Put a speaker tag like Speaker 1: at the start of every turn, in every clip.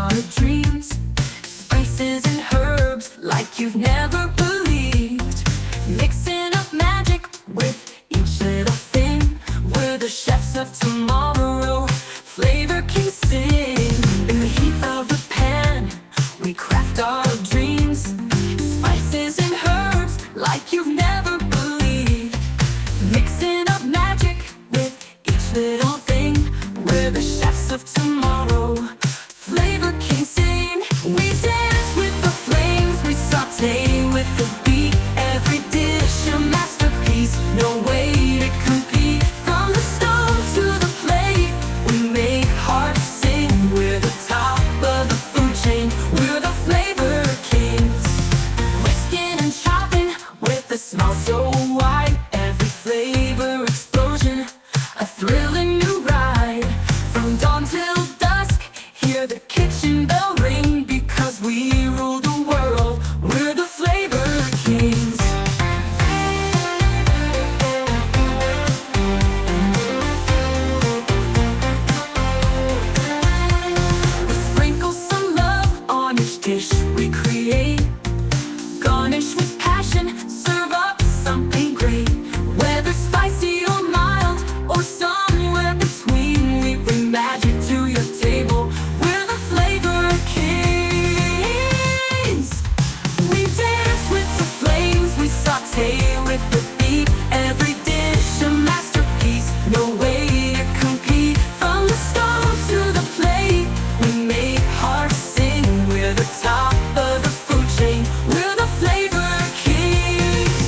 Speaker 1: our dreams. Spices and herbs like you've never believed. Mixing up magic with each little thing. We're the chefs of tomorrow, flavor kings sing. In the heat of the pan, we craft our dreams. Spices and herbs like you've never believed. Mixing up magic with each little thing. We're the chefs of tomorrow, flavor kings sing. We dance with the flames, we saute with the beat. Every dish a masterpiece, no way to compete. From the stove to the plate, we make hearts sing. We're the top of the food chain, we're the flavor kings. Whisking and chopping with a smile so wide. Every flavor explosion, a thrilling new ride. From dawn till dusk, hear the kitchen bell ring. Because we rule the world, we're the flavor kings. Sprinkle some love on each dish we create. Garnish with passion, serve up something great. Whether spicy or mild, or somewhere between, we bring magic to your table. We're the flavor kings. We dance with the flames, we saute with the beat. Every dish a masterpiece, no way to compete. From the stove to the plate, we make hearts sing. We're the top of the food chain, we're the flavor kings.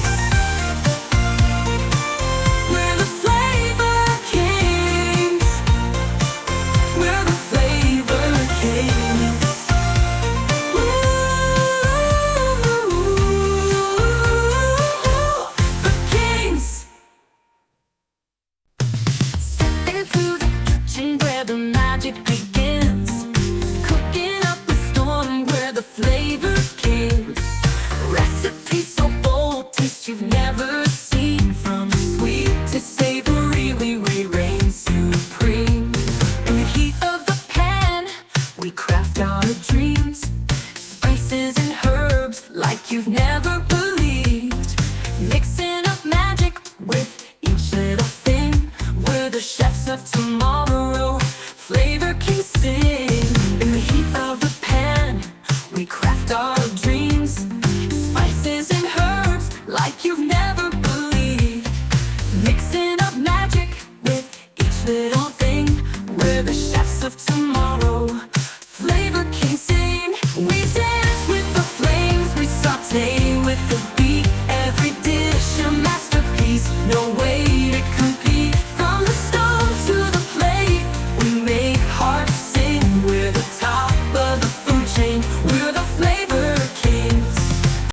Speaker 1: We're the flavor kings. We're the flavor kings. Ooh, the kings. Step into the kitchen where the magic begins. Cooking up a storm, we're the flavor kings. Recipes so bold, taste you've never seen. From sweet to savory, we reign supreme. In the heat of the pan, we craft our dreams. Spices and herbs like you've never believed. Mixing up magic with each little thing. We're the chefs of tomorrow, flavor kings sing. In the heat of the pan, we craft our dreams. Spices and herbs like you've never believed. Mixing up magic with each little